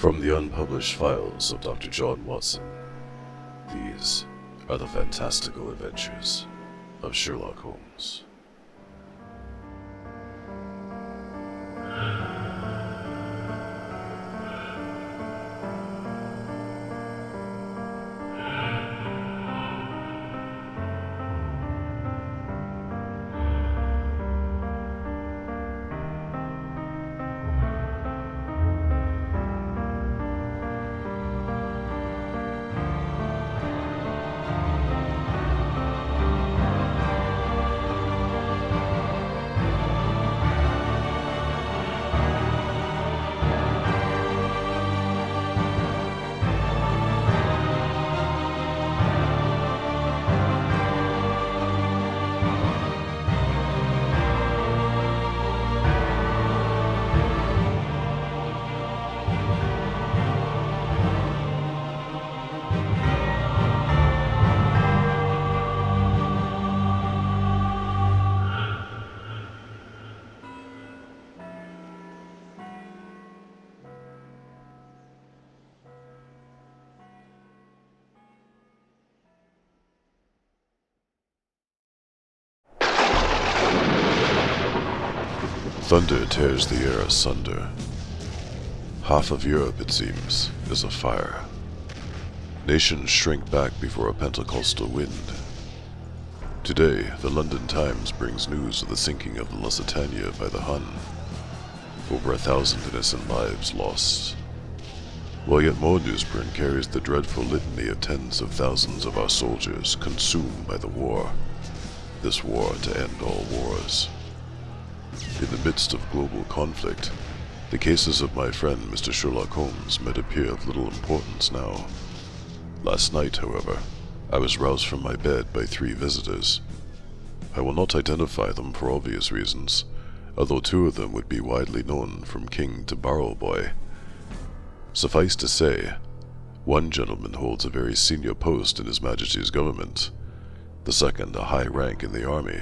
From the unpublished files of Dr. John Watson, these are the fantastical adventures of Sherlock Holmes. Thunder tears the air asunder. Half of Europe, it seems, is afire. Nations shrink back before a Pentecostal wind. Today, the London Times brings news of the sinking of the Lusitania by the Hun. Over 1,000 innocent lives lost. While yet more newsprint carries the dreadful litany of tens of thousands of our soldiers consumed by the war. This war to end all wars. In the midst of global conflict, the cases of my friend Mr. Sherlock Holmes might appear of little importance now. Last night, however, I was roused from my bed by 3 visitors. I will not identify them for obvious reasons, although 2 of them would be widely known from king to barrow boy. Suffice to say, one gentleman holds a very senior post in His Majesty's government, the second a high rank in the army,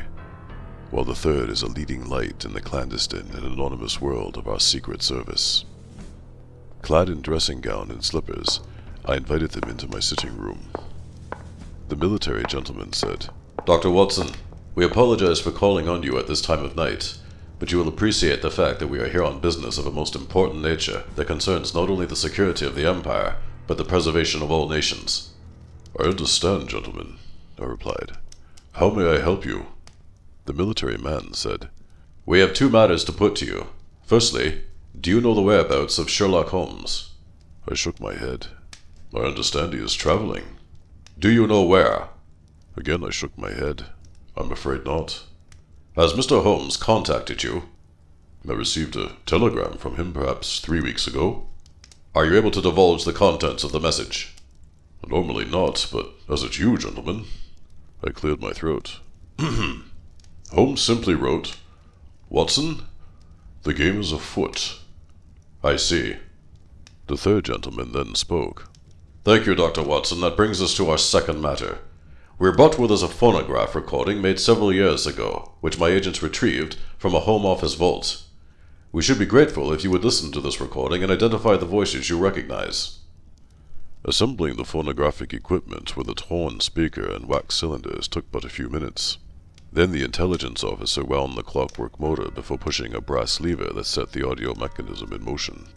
while the third is a leading light in the clandestine and anonymous world of our Secret Service. Clad in dressing gown and slippers, I invited them into my sitting room. The military gentleman said, "Dr. Watson, we apologize for calling on you at this time of night, but you will appreciate the fact that we are here on business of a most important nature that concerns not only the security of the Empire, but the preservation of all nations." "I understand, gentlemen," I replied. "How may I help you?" The military man said, "We have 2 matters to put to you. Firstly, do you know the whereabouts of Sherlock Holmes?" I shook my head. "I understand he is traveling." "Do you know where?" Again I shook my head. "I'm afraid not." "Has Mr. Holmes contacted you?" "I received a telegram from him perhaps 3 weeks ago." "Are you able to divulge the contents of the message?" "Normally not, but as it's you, gentlemen." I cleared my throat. Holmes simply wrote, "Watson, the game is afoot." "I see." The third gentleman then spoke. "Thank you, Dr. Watson. That brings us to our second matter. We're brought with us a phonograph recording made several years ago, which my agents retrieved from a Home Office vault. We should be grateful if you would listen to this recording and identify the voices you recognize." Assembling the phonographic equipment with its horn, speaker, and wax cylinders took but a few minutes. Then the intelligence officer wound the clockwork motor before pushing a brass lever that set the audio mechanism in motion.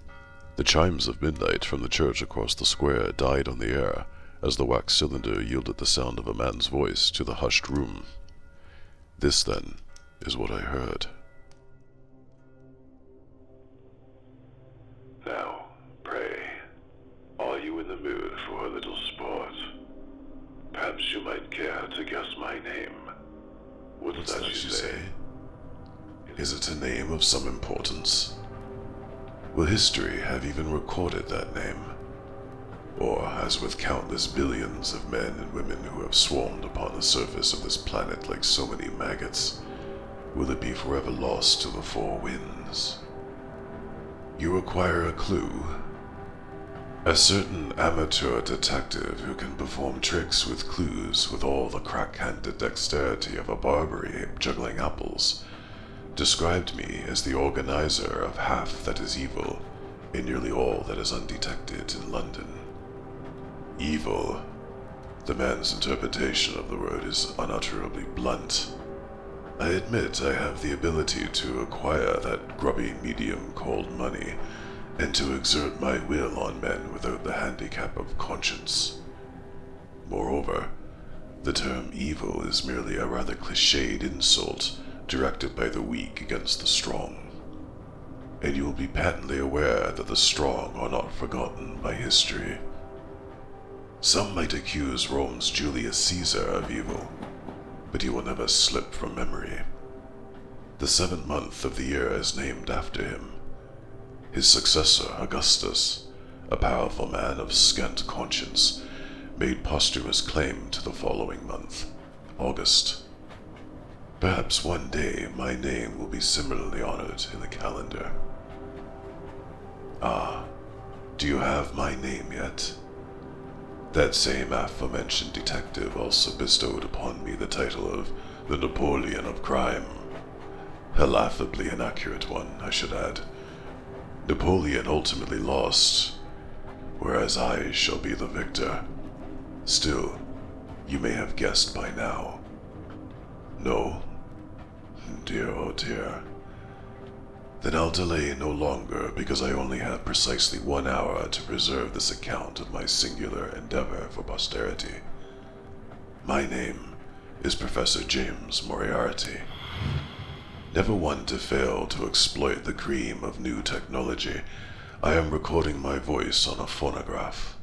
The chimes of midnight from the church across the square died on the air as the wax cylinder yielded the sound of a man's voice to the hushed room. This, then, is what I heard. "Now, pray, are you in the mood for a little sport? Perhaps you might care to guess my name. What's that you say? Is it a name of some importance? Will history have even recorded that name? Or, as with countless billions of men and women who have swarmed upon the surface of this planet like so many maggots, will it be forever lost to the 4 winds? You require a clue? A certain amateur detective who can perform tricks with clues with all the crack-handed dexterity of a Barbary ape juggling apples, described me as the organizer of half that is evil in nearly all that is undetected in London. Evil. The man's interpretation of the word is unutterably blunt. I admit I have the ability to acquire that grubby medium called money, and to exert my will on men without the handicap of conscience. Moreover, the term evil is merely a rather cliched insult directed by the weak against the strong. And you will be patently aware that the strong are not forgotten by history. Some might accuse Rome's Julius Caesar of evil, but he will never slip from memory. The 7th month of the year is named after him. His successor, Augustus, a powerful man of scant conscience, made posthumous claim to the following month, August. Perhaps one day my name will be similarly honored in the calendar. Ah, do you have my name yet? That same aforementioned detective also bestowed upon me the title of the Napoleon of crime. A laughably inaccurate one, I should add. Napoleon ultimately lost, whereas I shall be the victor. Still, you may have guessed by now. No? Dear, oh dear. Then I'll delay no longer, because I only have precisely 1 hour to preserve this account of my singular endeavor for posterity. My name is Professor James Moriarty. Never one to fail to exploit the cream of new technology, I am recording my voice on a phonograph.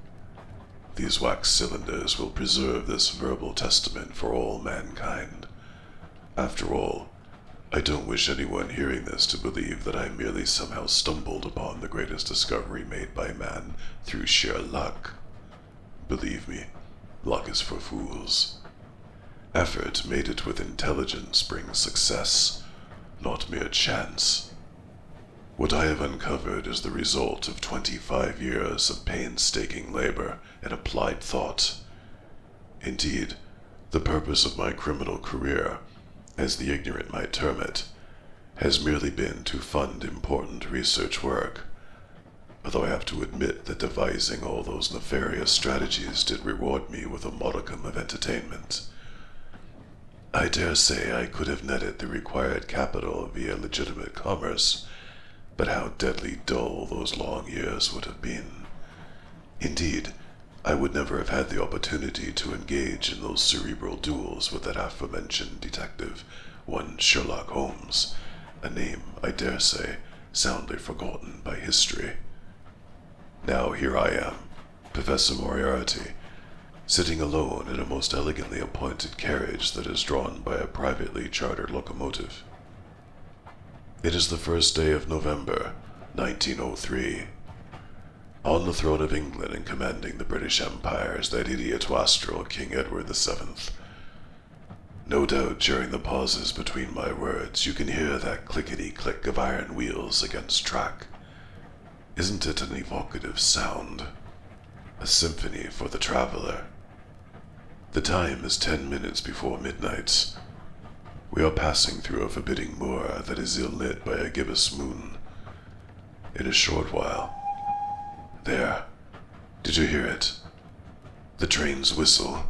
These wax cylinders will preserve this verbal testament for all mankind. After all, I don't wish anyone hearing this to believe that I merely somehow stumbled upon the greatest discovery made by man through sheer luck. Believe me, luck is for fools. Effort mated with intelligence brings success, not mere chance. What I have uncovered is the result of 25 years of painstaking labor and applied thought. Indeed, the purpose of my criminal career, as the ignorant might term it, has merely been to fund important research work, although I have to admit that devising all those nefarious strategies did reward me with a modicum of entertainment. I dare say I could have netted the required capital via legitimate commerce, but how deadly dull those long years would have been. Indeed, I would never have had the opportunity to engage in those cerebral duels with that aforementioned detective, one Sherlock Holmes, a name, I dare say, soundly forgotten by history. Now here I am, Professor Moriarty, sitting alone in a most elegantly appointed carriage that is drawn by a privately chartered locomotive. It is the 1st day of November, 1903. On the throne of England and commanding the British Empire is that idiot wastrel, King Edward VII. No doubt during the pauses between my words you can hear that clickety-click of iron wheels against track. Isn't it an evocative sound? A symphony for the traveler. The time is 10 minutes before midnight. We are passing through a forbidding moor that is ill-lit by a gibbous moon. In a short while, there, did you hear it? The train's whistle.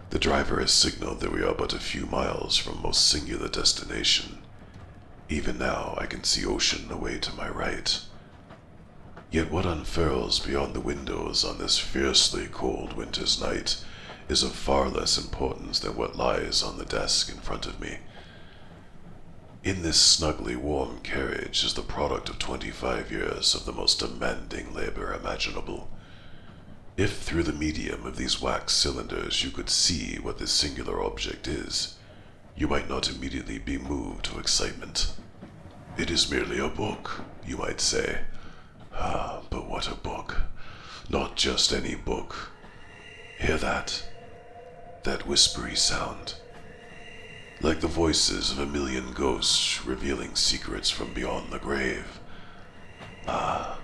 The driver has signaled that we are but a few miles from most singular destination. Even now I can see ocean away to my right. Yet what unfurls beyond the windows on this fiercely cold winter's night is of far less importance than what lies on the desk in front of me. In this snugly warm carriage is the product of 25 years of the most demanding labor imaginable. If through the medium of these wax cylinders you could see what this singular object is, you might not immediately be moved to excitement. It is merely a book, you might say. Ah, but what a book. Not just any book. Hear that? That whispery sound. Like the voices of a million ghosts revealing secrets from beyond the grave. Ah,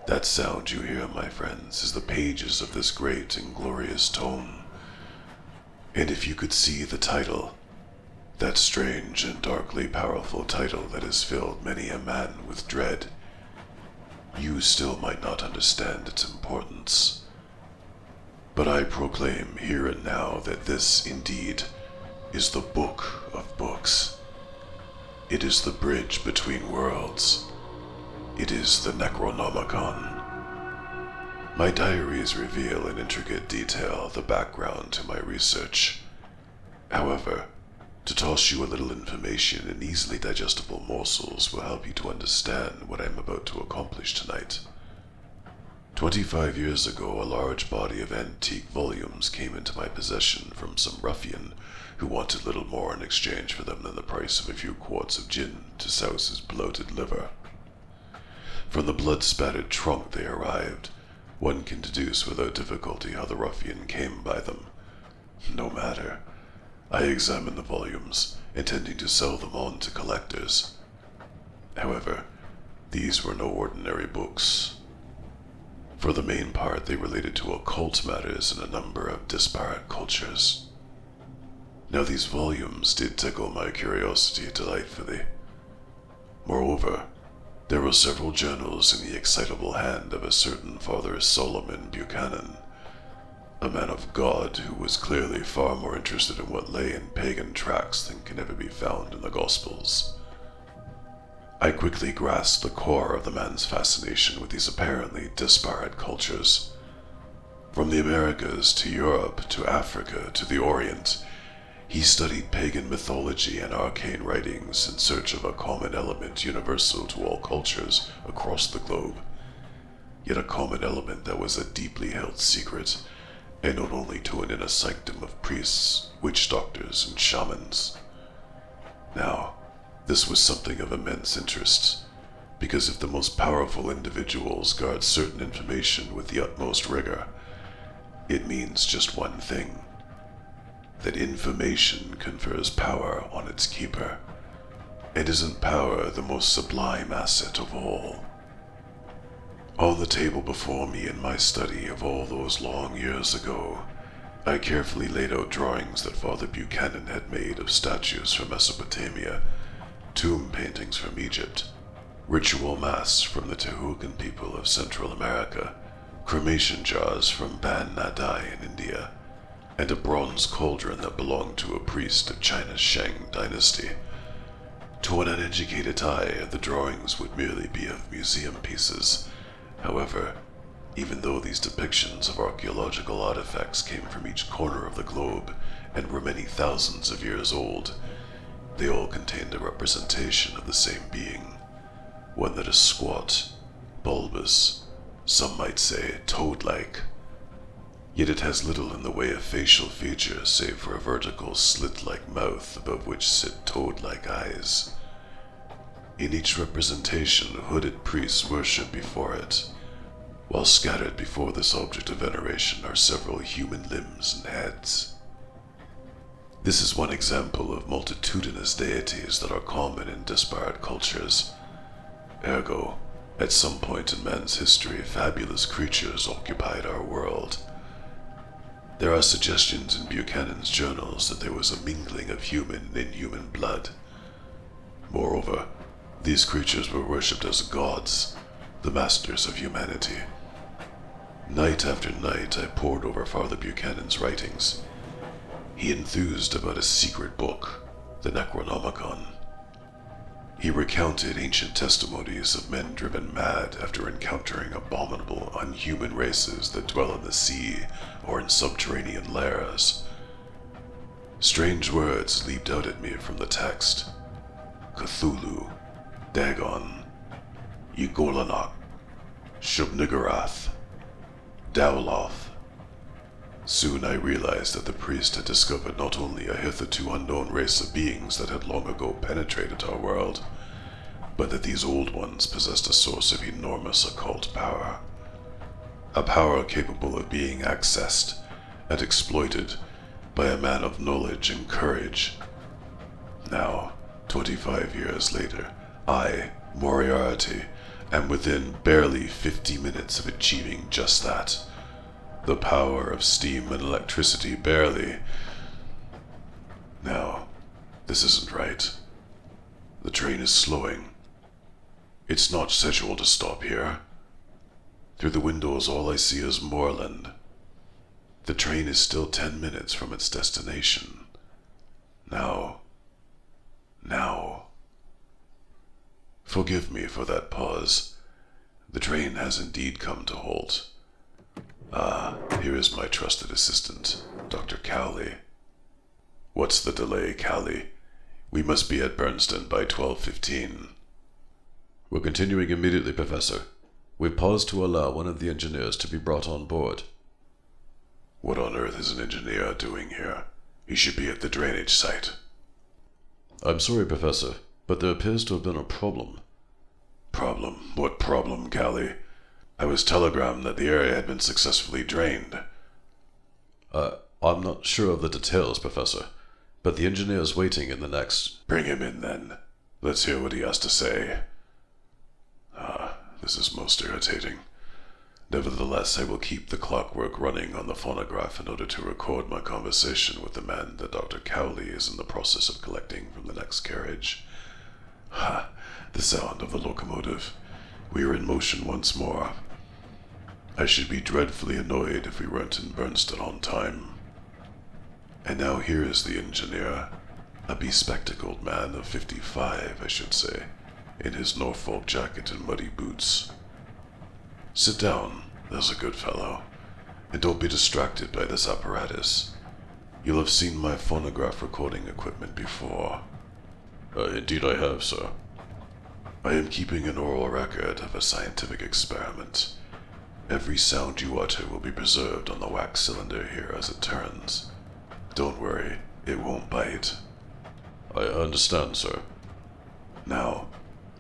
that sound you hear, my friends, is the pages of this great and glorious tome. And if you could see the title, that strange and darkly powerful title that has filled many a man with dread, you still might not understand its importance. But I proclaim here and now that this, indeed, is the book of books. It is the bridge between worlds. It is the Necronomicon. My diaries reveal in intricate detail the background to my research. However, to toss you a little information in easily digestible morsels will help you to understand what I am about to accomplish tonight. 25 years ago, a large body of antique volumes came into my possession from some ruffian who wanted little more in exchange for them than the price of a few quarts of gin to souse his bloated liver. From the blood-spattered trunk they arrived, one can deduce without difficulty how the ruffian came by them. No matter. I examined the volumes, intending to sell them on to collectors. However, these were no ordinary books. For the main part, they related to occult matters in a number of disparate cultures. Now, these volumes did tickle my curiosity delightfully. Moreover, there were several journals in the excitable hand of a certain Father Solomon Buchanan, a man of God who was clearly far more interested in what lay in pagan tracts than can ever be found in the Gospels. I quickly grasped the core of the man's fascination with these apparently disparate cultures. From the Americas to Europe to Africa to the Orient, he studied pagan mythology and arcane writings in search of a common element universal to all cultures across the globe, yet a common element that was a deeply held secret, and known only to an inner sanctum of priests, witch doctors, and shamans. Now, this was something of immense interest, because if the most powerful individuals guard certain information with the utmost rigor, it means just one thing: that information confers power on its keeper. And isn't power the most sublime asset of all? On the table before me in my study of all those long years ago, I carefully laid out drawings that Father Buchanan had made of statues from Mesopotamia, tomb paintings from Egypt, ritual masks from the Tehucan people of Central America, cremation jars from Ban Nadai in India, and a bronze cauldron that belonged to a priest of China's Shang dynasty. To an uneducated eye, the drawings would merely be of museum pieces. However, even though these depictions of archaeological artifacts came from each corner of the globe and were many thousands of years old, they all contained a representation of the same being, one that is squat, bulbous, some might say toad-like. Yet it has little in the way of facial features save for a vertical slit-like mouth above which sit toad-like eyes. In each representation, hooded priests worship before it, while scattered before this object of veneration are several human limbs and heads. This is one example of multitudinous deities that are common in disparate cultures. Ergo, at some point in man's history, fabulous creatures occupied our world. There are suggestions in Buchanan's journals that there was a mingling of human and inhuman blood. Moreover, these creatures were worshipped as gods, the masters of humanity. Night after night I pored over Father Buchanan's writings. He enthused about a secret book, the Necronomicon. He recounted ancient testimonies of men driven mad after encountering abominable, unhuman races that dwell in the sea or in subterranean lairs. Strange words leaped out at me from the text: Cthulhu, Dagon, Yigolanak, Shub-Niggurath, Dowloth. Soon I realized that the priest had discovered not only a hitherto unknown race of beings that had long ago penetrated our world, but that these old ones possessed a source of enormous occult power. A power capable of being accessed and exploited by a man of knowledge and courage. Now, 25 years later, I, Moriarty, am within barely 50 minutes of achieving just that. The power of steam and electricity barely. Now, this isn't right. The train is slowing. It's not scheduled to stop here. Through the windows all I see is moorland. The train is still 10 minutes from its destination. Now. Forgive me for that pause. The train has indeed come to halt. Here is my trusted assistant, Dr. Cowley. What's the delay, Cowley? We must be at Bernstein by 12:15. We're continuing immediately, Professor. We've paused to allow one of the engineers to be brought on board. What on earth is an engineer doing here? He should be at the drainage site. I'm sorry, Professor, but there appears to have been a problem. Problem? What problem, Cowley? I was telegrammed that the area had been successfully drained. I'm not sure of the details, Professor, but the engineer is waiting in the next... Bring him in, then. Let's hear what he has to say. This is most irritating. Nevertheless, I will keep the clockwork running on the phonograph in order to record my conversation with the man that Dr. Cowley is in the process of collecting from the next carriage. The sound of the locomotive. We are in motion once more. I should be dreadfully annoyed if we weren't in Bernstein on time. And now here is the engineer, a bespectacled man of 55, I should say, in his Norfolk jacket and muddy boots. Sit down, there's a good fellow, and don't be distracted by this apparatus. You'll have seen my phonograph recording equipment before. Indeed I have, sir. I am keeping an oral record of a scientific experiment. Every sound you utter will be preserved on the wax cylinder here as it turns. Don't worry, it won't bite. I understand, sir. Now,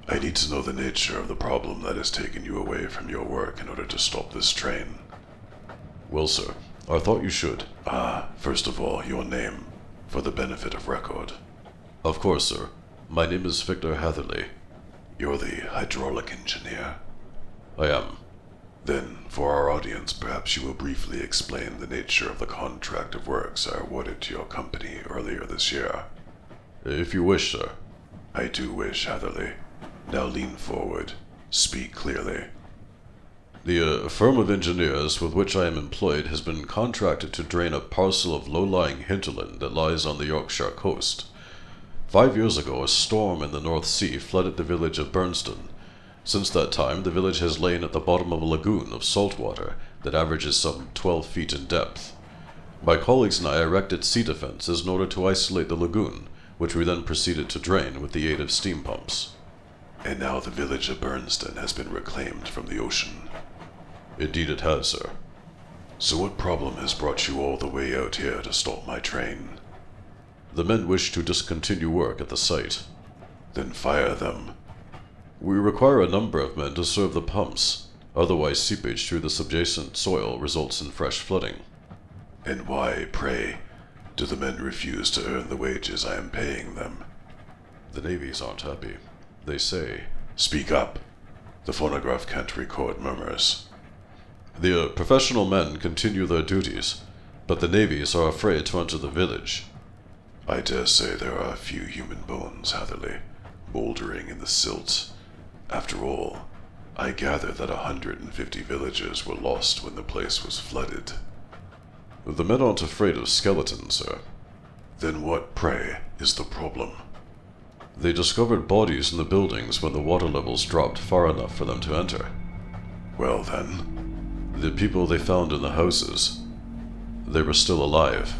I need to know the nature of the problem that has taken you away from your work in order to stop this train. Well, sir, I thought you should. First of all, your name, for the benefit of record. Of course, sir. My name is Victor Hatherley. You're the hydraulic engineer? I am. Then, for our audience, perhaps you will briefly explain the nature of the contract of works I awarded to your company earlier this year. If you wish, sir. I do wish, Hatherley. Now lean forward. Speak clearly. The firm of engineers with which I am employed has been contracted to drain a parcel of low-lying hinterland that lies on the Yorkshire coast. 5 years ago, a storm in the North Sea flooded the village of Bernstein. Since that time, the village has lain at the bottom of a lagoon of salt water that averages some 12 feet in depth. My colleagues and I erected sea defenses in order to isolate the lagoon, which we then proceeded to drain with the aid of steam pumps. And now the village of Bernstein has been reclaimed from the ocean. Indeed it has, sir. So what problem has brought you all the way out here to stop my train? The men wish to discontinue work at the site. Then fire them. We require a number of men to serve the pumps, otherwise seepage through the subjacent soil results in fresh flooding. And why, pray, do the men refuse to earn the wages I am paying them? The navies aren't happy. They say, "Speak up. The phonograph can't record murmurs." The professional men continue their duties, but the navies are afraid to enter the village. I dare say there are a few human bones, Hatherley, mouldering in the silt. After all, I gather that 150 villagers were lost when the place was flooded. The men aren't afraid of skeletons, sir. Then what, pray, is the problem? They discovered bodies in the buildings when the water levels dropped far enough for them to enter. Well then, the people they found in the houses, they were still alive.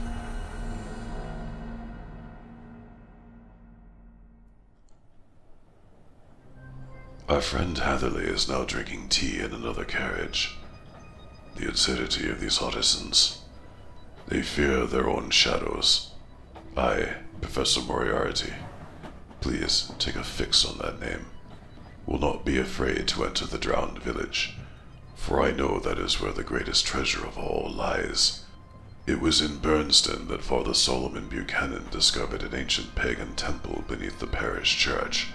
Our friend Hatherley is now drinking tea in another carriage. The absurdity of these artisans. They fear their own shadows. I, Professor Moriarty, please take a fix on that name, will not be afraid to enter the drowned village, for I know that is where the greatest treasure of all lies. It was in Bernstein that Father Solomon Buchanan discovered an ancient pagan temple beneath the parish church,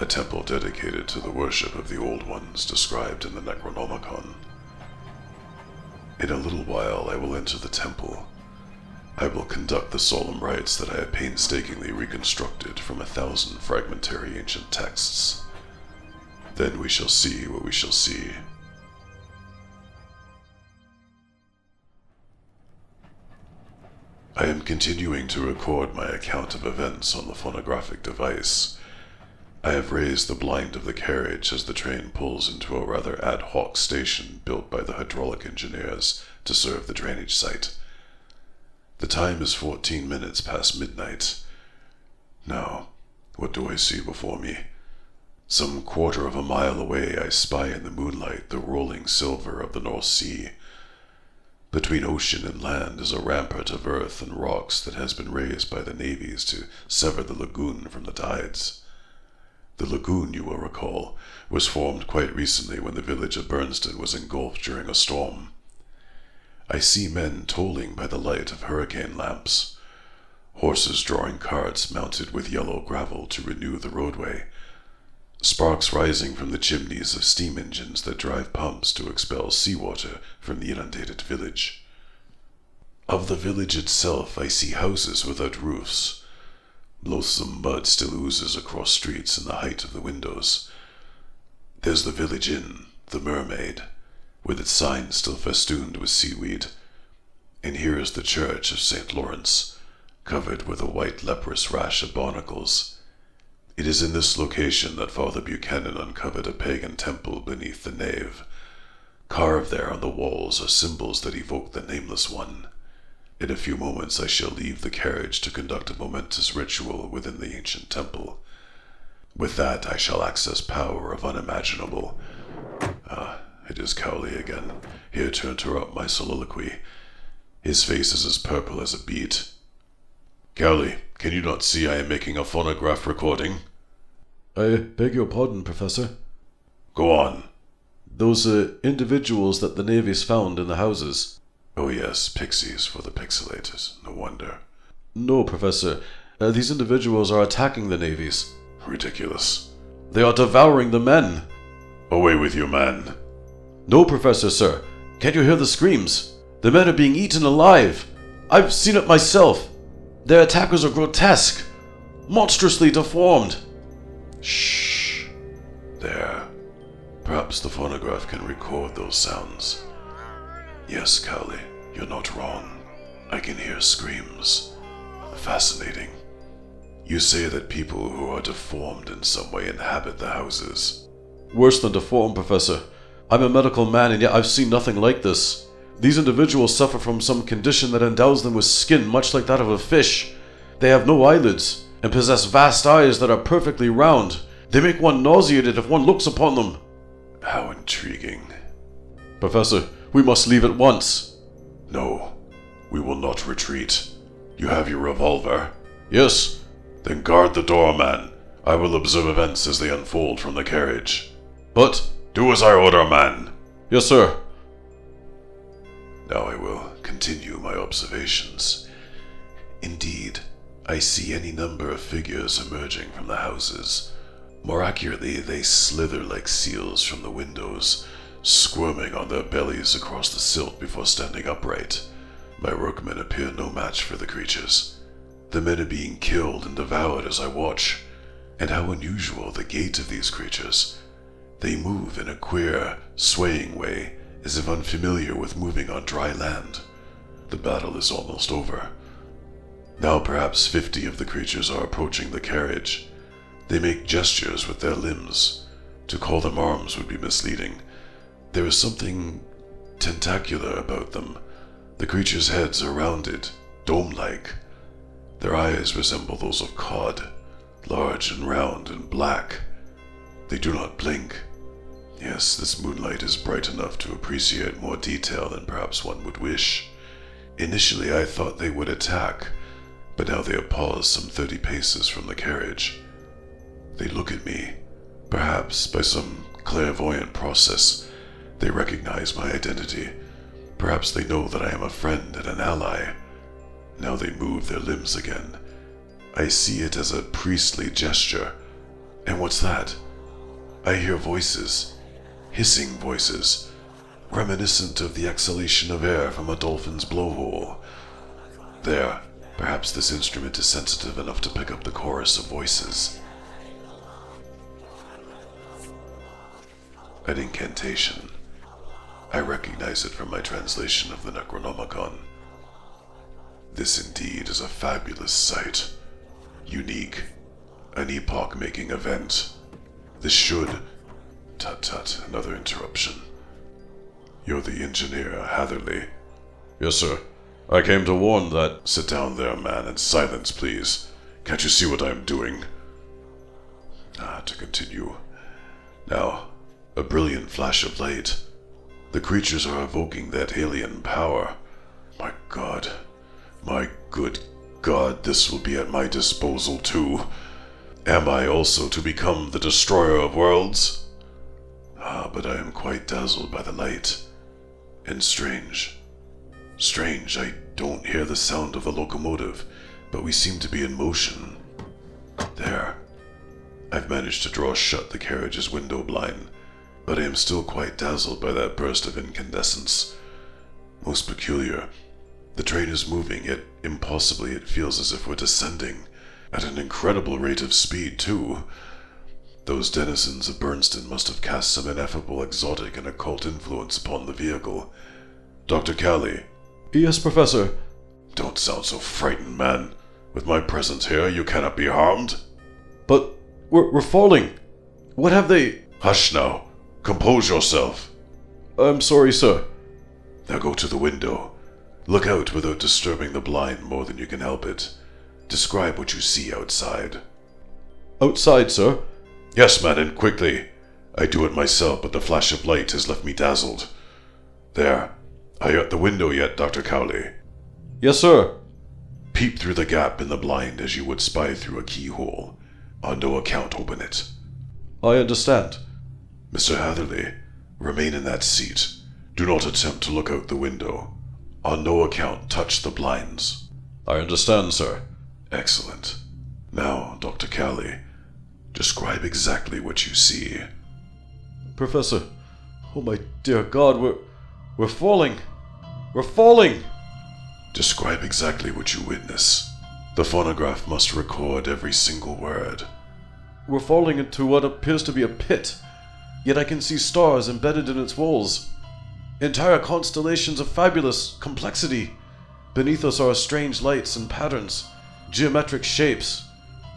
a temple dedicated to the worship of the Old Ones described in the Necronomicon. In a little while I will enter the temple. I will conduct the solemn rites that I have painstakingly reconstructed from 1,000 fragmentary ancient texts. Then we shall see what we shall see. I am continuing to record my account of events on the phonographic device. I have raised the blind of the carriage as the train pulls into a rather ad hoc station built by the hydraulic engineers to serve the drainage site. The time is 14 minutes past midnight. Now, what do I see before me? Some quarter of a mile away I spy in the moonlight the rolling silver of the North Sea. Between ocean and land is a rampart of earth and rocks that has been raised by the navies to sever the lagoon from the tides. The lagoon, you will recall, was formed quite recently when the village of Bernston was engulfed during a storm. I see men tolling by the light of hurricane lamps, horses drawing carts mounted with yellow gravel to renew the roadway, sparks rising from the chimneys of steam engines that drive pumps to expel seawater from the inundated village. Of the village itself I see houses without roofs. Loathsome mud still oozes across streets in the height of the windows. There's the village inn, the Mermaid, with its sign still festooned with seaweed. And here is the church of St. Lawrence, covered with a white leprous rash of barnacles. It is in this location that Father Buchanan uncovered a pagan temple beneath the nave. Carved there on the walls are symbols that evoke the Nameless One. In a few moments I shall leave the carriage to conduct a momentous ritual within the ancient temple. With that I shall access power of unimaginable... it is Cowley again, here to interrupt my soliloquy. His face is as purple as a beet. Cowley, can you not see I am making a phonograph recording? I beg your pardon, Professor. Go on. Those individuals that the navies found in the houses. Oh yes, pixies for the pixelators, no wonder. No, Professor. These individuals are attacking the navies. Ridiculous. They are devouring the men. Away with you, man. No, Professor, sir. Can't you hear the screams? The men are being eaten alive. I've seen it myself. Their attackers are grotesque, monstrously deformed. Shh. There. Perhaps the phonograph can record those sounds. Yes, Cowley, you're not wrong. I can hear screams. Fascinating. You say that people who are deformed in some way inhabit the houses. Worse than deformed, Professor. I'm a medical man, and yet I've seen nothing like this. These individuals suffer from some condition that endows them with skin much like that of a fish. They have no eyelids, and possess vast eyes that are perfectly round. They make one nauseated if one looks upon them. How intriguing. Professor, we must leave at once. No, we will not retreat. You have your revolver? Yes. Then guard the door, man. I will observe events as they unfold from the carriage. But... Do as I order, man. Yes, sir. Now I will continue my observations. Indeed, I see any number of figures emerging from the houses. More accurately, they slither like seals from the windows, squirming on their bellies across the silt before standing upright. My workmen appear no match for the creatures. The men are being killed and devoured as I watch. And how unusual the gait of these creatures. They move in a queer, swaying way, as if unfamiliar with moving on dry land. The battle is almost over. Now perhaps 50 of the creatures are approaching the carriage. They make gestures with their limbs. To call them arms would be misleading. There is something tentacular about them. The creatures' heads are rounded, dome-like. Their eyes resemble those of cod, large and round and black. They do not blink. Yes, this moonlight is bright enough to appreciate more detail than perhaps one would wish. Initially I thought they would attack, but now they have paused some 30 paces from the carriage. They look at me. Perhaps by some clairvoyant process, they recognize my identity. Perhaps they know that I am a friend and an ally. Now they move their limbs again. I see it as a priestly gesture. And what's that? I hear voices. Hissing voices, reminiscent of the exhalation of air from a dolphin's blowhole. There, perhaps this instrument is sensitive enough to pick up the chorus of voices. An incantation. I recognize it from my translation of the Necronomicon. This indeed is a fabulous sight. Unique. An epoch-making event. This should... Tut, another interruption. You're the engineer, Hatherley. Yes, sir. I came to warn that... Sit down there, man, and silence, please. Can't you see what I'm doing? To continue. Now, a brilliant flash of light. The creatures are evoking that alien power. My God. My good God, this will be at my disposal too. Am I also to become the destroyer of worlds? But I am quite dazzled by the light. And strange, I don't hear the sound of the locomotive, but we seem to be in motion. There. I've managed to draw shut the carriage's window blind, but I am still quite dazzled by that burst of incandescence. Most peculiar. The train is moving, yet impossibly it feels as if we're descending, at an incredible rate of speed, too. Those denizens of Bernstein must have cast some ineffable exotic and occult influence upon the vehicle. Dr. Callie. Yes, Professor. Don't sound so frightened, man. With my presence here, you cannot be harmed. But we're falling. What have they... Hush now. Compose yourself. I'm sorry, sir. Now go to the window. Look out without disturbing the blind more than you can help it. Describe what you see outside. Outside, sir? Yes, man, and quickly. I do it myself, but the flash of light has left me dazzled. There. Are you at the window yet, Dr. Cowley? Yes, sir. Peep through the gap in the blind as you would spy through a keyhole. On no account open it. I understand. Mr. Hatherley, remain in that seat. Do not attempt to look out the window. On no account touch the blinds. I understand, sir. Excellent. Now, Dr. Cowley, describe exactly what you see. Professor, oh my dear God, we're falling. We're falling! Describe exactly what you witness. The phonograph must record every single word. We're falling into what appears to be a pit, yet I can see stars embedded in its walls. Entire constellations of fabulous complexity. Beneath us are strange lights and patterns, geometric shapes,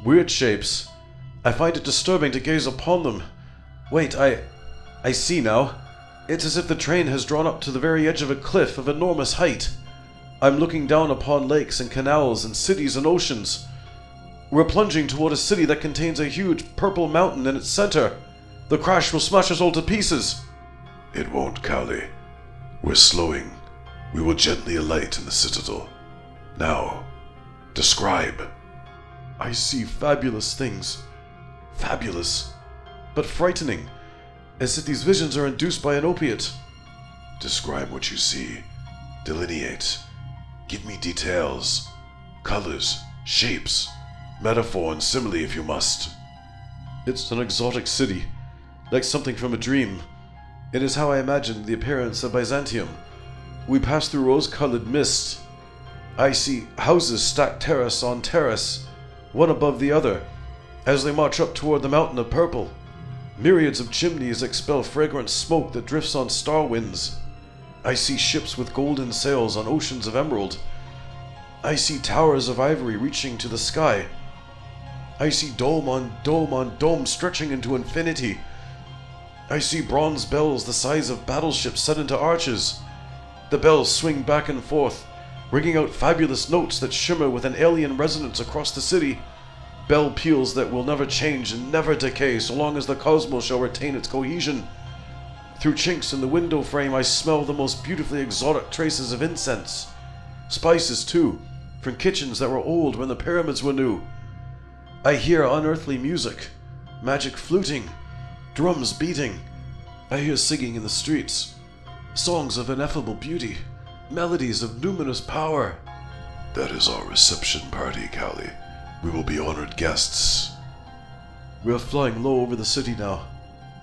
weird shapes. I find it disturbing to gaze upon them. Wait, I see now. It's as if the train has drawn up to the very edge of a cliff of enormous height. I'm looking down upon lakes and canals and cities and oceans. We're plunging toward a city that contains a huge purple mountain in its center. The crash will smash us all to pieces. It won't, Cowley. We're slowing. We will gently alight in the citadel. Now, describe. I see fabulous things. Fabulous, but frightening, as if these visions are induced by an opiate. Describe what you see. Delineate. Give me details. Colors, shapes, metaphor and simile if you must. It's an exotic city, like something from a dream. It is how I imagined the appearance of Byzantium. We pass through rose-colored mist. I see houses stacked terrace on terrace, one above the other, as they march up toward the mountain of purple. Myriads of chimneys expel fragrant smoke that drifts on star winds. I see ships with golden sails on oceans of emerald. I see towers of ivory reaching to the sky. I see dome on dome on dome stretching into infinity. I see bronze bells the size of battleships set into arches. The bells swing back and forth, ringing out fabulous notes that shimmer with an alien resonance across the city. Bell peals that will never change and never decay so long as the cosmos shall retain its cohesion. Through chinks in the window frame I smell the most beautifully exotic traces of incense. Spices, too, from kitchens that were old when the pyramids were new. I hear unearthly music, magic fluting, drums beating. I hear singing in the streets, songs of ineffable beauty, melodies of numinous power. That is our reception party, Cowley. We will be honored guests. We are flying low over the city now.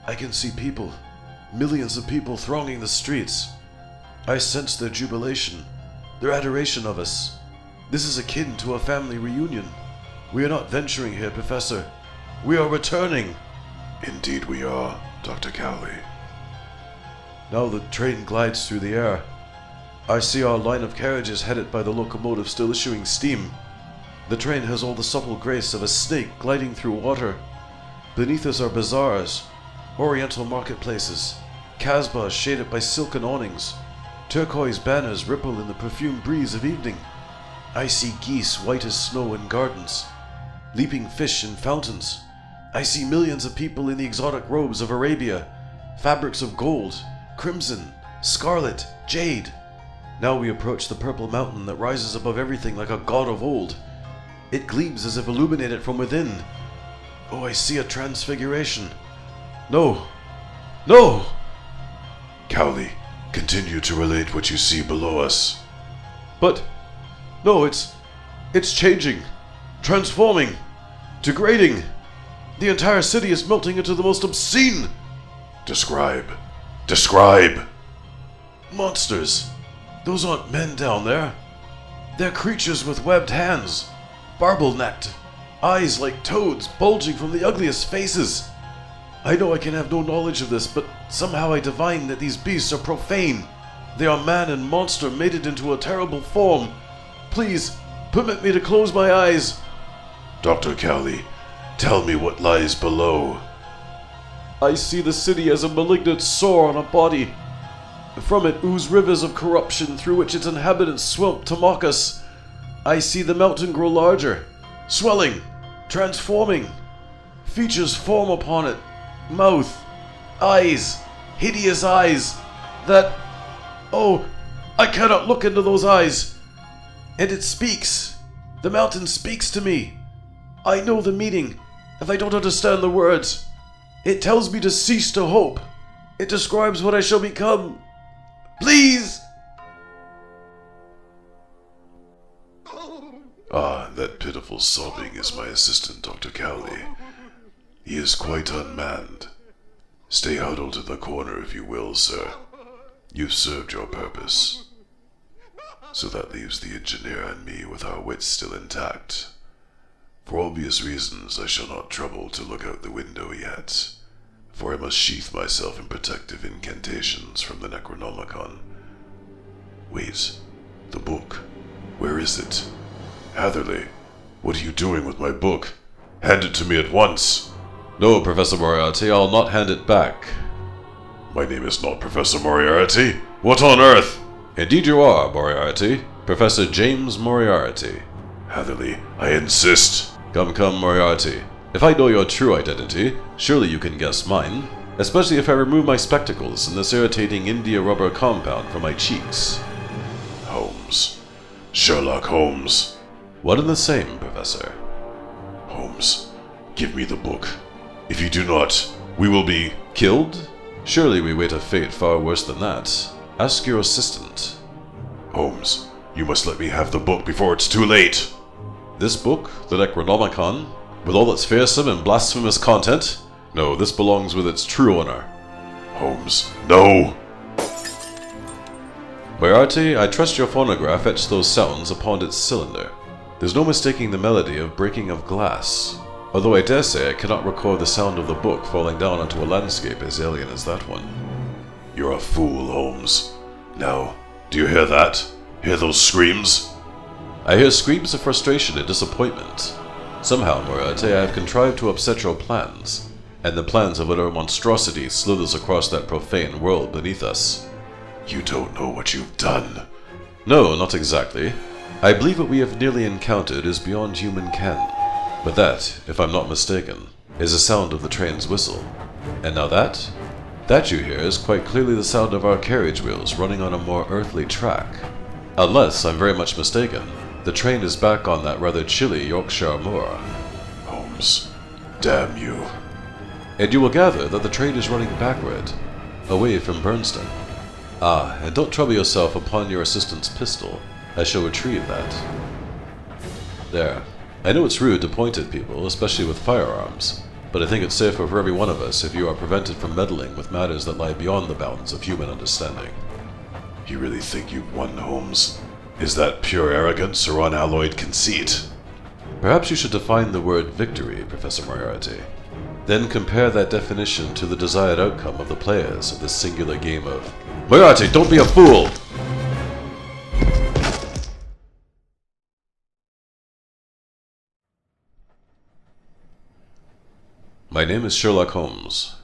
I can see people, millions of people thronging the streets. I sense their jubilation, their adoration of us. This is akin to a family reunion. We are not venturing here, Professor. We are returning. Indeed we are, Dr. Cowley. Now the train glides through the air. I see our line of carriages headed by the locomotive still issuing steam. The train has all the supple grace of a snake gliding through water. Beneath us are bazaars, oriental marketplaces, kasbahs shaded by silken awnings. Turquoise banners ripple in the perfumed breeze of evening. I see geese white as snow in gardens, leaping fish in fountains. I see millions of people in the exotic robes of Arabia, fabrics of gold, crimson, scarlet, jade. Now we approach the purple mountain that rises above everything like a god of old. It gleams as if illuminated from within. Oh, I see a transfiguration. No! No! Cowley, continue to relate what you see below us. But... no, it's changing, transforming, degrading. The entire city is melting into the most obscene... Describe. Describe! Monsters. Those aren't men down there. They're creatures with webbed hands, barbel-necked, eyes like toads bulging from the ugliest faces. I know I can have no knowledge of this, but somehow I divine that these beasts are profane. They are man and monster mated into a terrible form. Please, permit me to close my eyes. Dr. Cowley, tell me what lies below. I see the city as a malignant sore on a body. From it ooze rivers of corruption through which its inhabitants swim to mock us. I see the mountain grow larger, swelling, transforming. Features form upon it. Mouth, eyes, hideous eyes. That... oh, I cannot look into those eyes. And it speaks. The mountain speaks to me. I know the meaning, if I don't understand the words. It tells me to cease to hope. It describes what I shall become. Please! Ah, that pitiful sobbing is my assistant, Dr. Cowley. He is quite unmanned. Stay huddled in the corner if you will, sir. You've served your purpose. So that leaves the engineer and me with our wits still intact. For obvious reasons, I shall not trouble to look out the window yet, for I must sheath myself in protective incantations from the Necronomicon. Wait, the book. Where is it? Hatherley, what are you doing with my book? Hand it to me at once! No, Professor Moriarty, I'll not hand it back. My name is not Professor Moriarty. What on earth? Indeed you are, Moriarty. Professor James Moriarty. Hatherley, I insist. Come, Moriarty. If I know your true identity, surely you can guess mine. Especially if I remove my spectacles and this irritating India rubber compound from my cheeks. Holmes. Sherlock Holmes. One and the same, Professor. Holmes, give me the book. If you do not, we will be... Killed? Surely we wait a fate far worse than that. Ask your assistant. Holmes, you must let me have the book before it's too late. This book, the Necronomicon, with all its fearsome and blasphemous content? No, this belongs with its true owner. Holmes, no! Moriarty, I trust your phonograph etched those sounds upon its cylinder. There's no mistaking the melody of breaking of glass, although I dare say I cannot record the sound of the book falling down onto a landscape as alien as that one. You're a fool, Holmes. Now, do you hear that? Hear those screams? I hear screams of frustration and disappointment. Somehow, Moriarty, I have contrived to upset your plans, and the plans of whatever monstrosity slithers across that profane world beneath us. You don't know what you've done. No, not exactly. I believe what we have nearly encountered is beyond human ken. But that, if I'm not mistaken, is the sound of the train's whistle. And now that you hear is quite clearly the sound of our carriage wheels running on a more earthly track. Unless I'm very much mistaken, the train is back on that rather chilly Yorkshire moor. Holmes, damn you. And you will gather that the train is running backward, away from Burnstone. Ah, and don't trouble yourself upon your assistant's pistol. I shall retrieve that. There. I know it's rude to point at people, especially with firearms, but I think it's safer for every one of us if you are prevented from meddling with matters that lie beyond the bounds of human understanding. You really think you've won, Holmes? Is that pure arrogance or unalloyed conceit? Perhaps you should define the word victory, Professor Moriarty. Then compare that definition to the desired outcome of the players of this singular game of... Moriarty, don't be a fool! My name is Sherlock Holmes.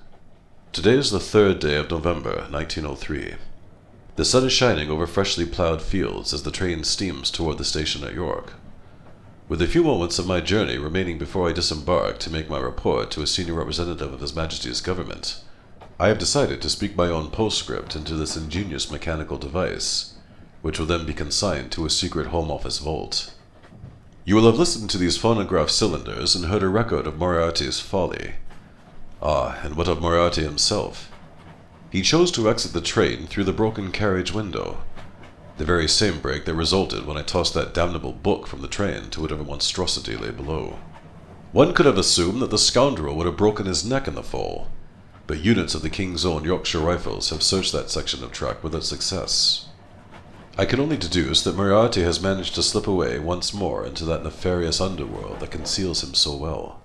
Today is the 3rd day of November, 1903. The sun is shining over freshly plowed fields as the train steams toward the station at York. With a few moments of my journey remaining before I disembark to make my report to a senior representative of His Majesty's government, I have decided to speak my own postscript into this ingenious mechanical device, which will then be consigned to a secret Home Office vault. You will have listened to these phonograph cylinders and heard a record of Moriarty's folly. Ah, and what of Moriarty himself? He chose to exit the train through the broken carriage window, the very same break that resulted when I tossed that damnable book from the train to whatever monstrosity lay below. One could have assumed that the scoundrel would have broken his neck in the fall, but units of the King's Own Yorkshire Rifles have searched that section of track without success. I can only deduce that Moriarty has managed to slip away once more into that nefarious underworld that conceals him so well.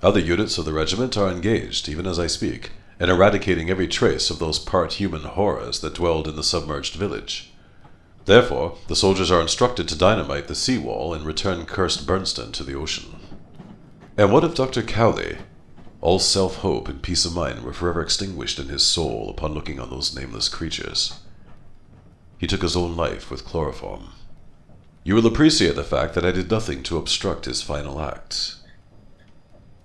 Other units of the regiment are engaged, even as I speak, in eradicating every trace of those part-human horrors that dwelled in the submerged village. Therefore, the soldiers are instructed to dynamite the seawall and return cursed Bernstein to the ocean. And what of Dr. Cowley? All self-hope and peace of mind were forever extinguished in his soul upon looking on those nameless creatures. He took his own life with chloroform. You will appreciate the fact that I did nothing to obstruct his final act.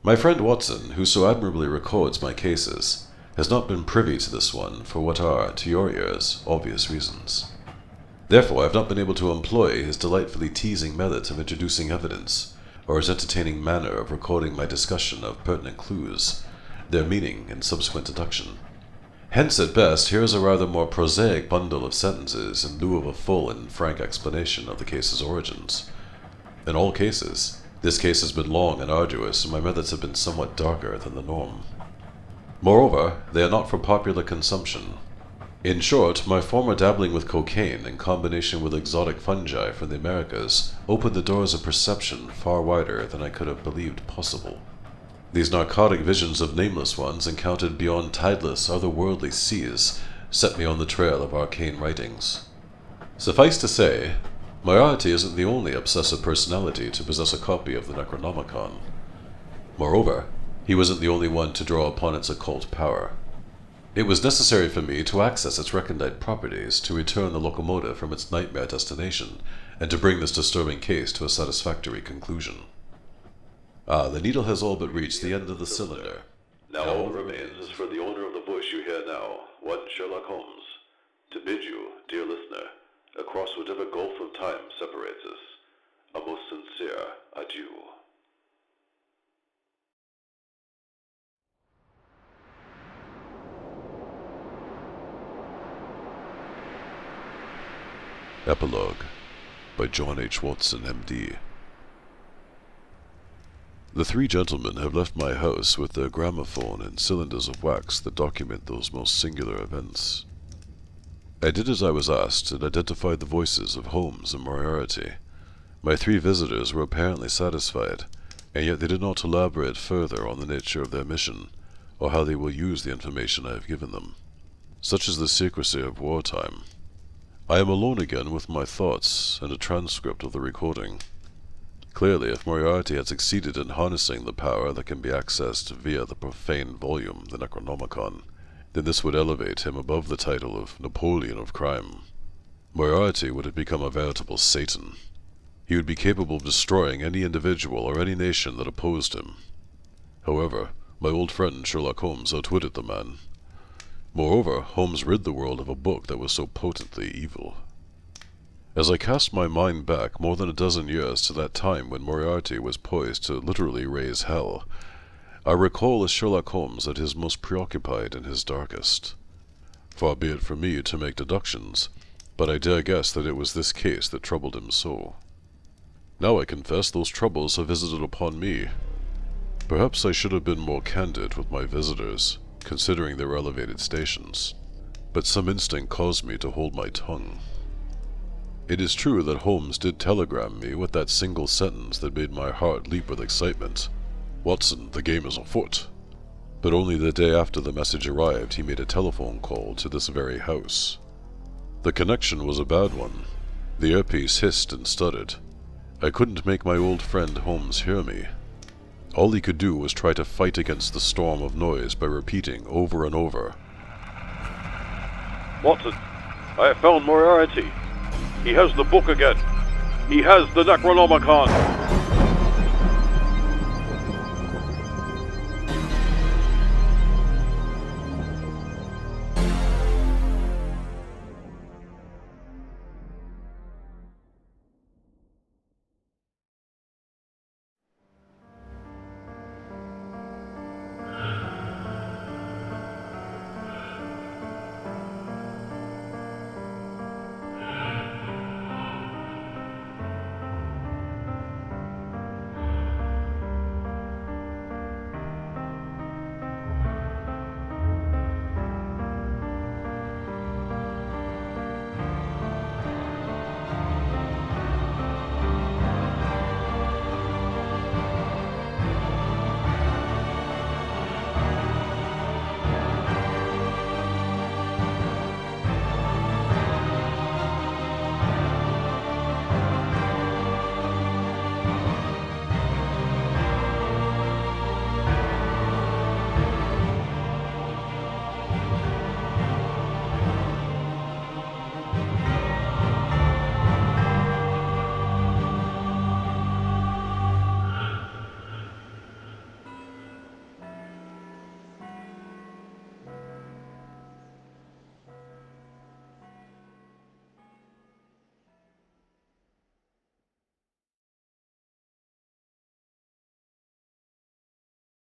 My friend Watson, who so admirably records my cases, has not been privy to this one for what are, to your ears, obvious reasons. Therefore, I have not been able to employ his delightfully teasing methods of introducing evidence, or his entertaining manner of recording my discussion of pertinent clues, their meaning and subsequent deduction. Hence, at best, here is a rather more prosaic bundle of sentences in lieu of a full and frank explanation of the case's origins. In all cases, this case has been long and arduous, and my methods have been somewhat darker than the norm. Moreover, they are not for popular consumption. In short, my former dabbling with cocaine in combination with exotic fungi from the Americas opened the doors of perception far wider than I could have believed possible. These narcotic visions of nameless ones encountered beyond tideless, otherworldly seas set me on the trail of arcane writings. Suffice to say, Moriarty isn't the only obsessive personality to possess a copy of the Necronomicon. Moreover, he wasn't the only one to draw upon its occult power. It was necessary for me to access its recondite properties to return the locomotive from its nightmare destination, and to bring this disturbing case to a satisfactory conclusion. Ah, the needle has all but reached the end of the cylinder. Now all that remains is for the owner of the voice you hear now, one Sherlock Holmes, to bid you, dear listener, across whatever gulf of time separates us, a most sincere adieu. Epilogue by John H. Watson, M.D. The three gentlemen have left my house with their gramophone and cylinders of wax that document those most singular events. I did as I was asked and identified the voices of Holmes and Moriarty. My three visitors were apparently satisfied, and yet they did not elaborate further on the nature of their mission, or how they will use the information I have given them. Such is the secrecy of wartime. I am alone again with my thoughts and a transcript of the recording. Clearly, if Moriarty had succeeded in harnessing the power that can be accessed via the profane volume, the Necronomicon, then this would elevate him above the title of Napoleon of crime. Moriarty would have become a veritable Satan. He would be capable of destroying any individual or any nation that opposed him. However, my old friend Sherlock Holmes outwitted the man. Moreover, Holmes rid the world of a book that was so potently evil. As I cast my mind back more than a dozen years to that time when Moriarty was poised to literally raise hell, I recall a Sherlock Holmes at his most preoccupied and his darkest. Far be it from me to make deductions, but I dare guess that it was this case that troubled him so. Now I confess those troubles have visited upon me. Perhaps I should have been more candid with my visitors, considering their elevated stations, but some instinct caused me to hold my tongue. It is true that Holmes did telegram me with that single sentence that made my heart leap with excitement. "Watson, the game is afoot." But only the day after the message arrived he made a telephone call to this very house. The connection was a bad one. The earpiece hissed and stuttered. I couldn't make my old friend Holmes hear me. All he could do was try to fight against the storm of noise by repeating over and over. Watson, I have found Moriarty. He has the book again. He has the Necronomicon.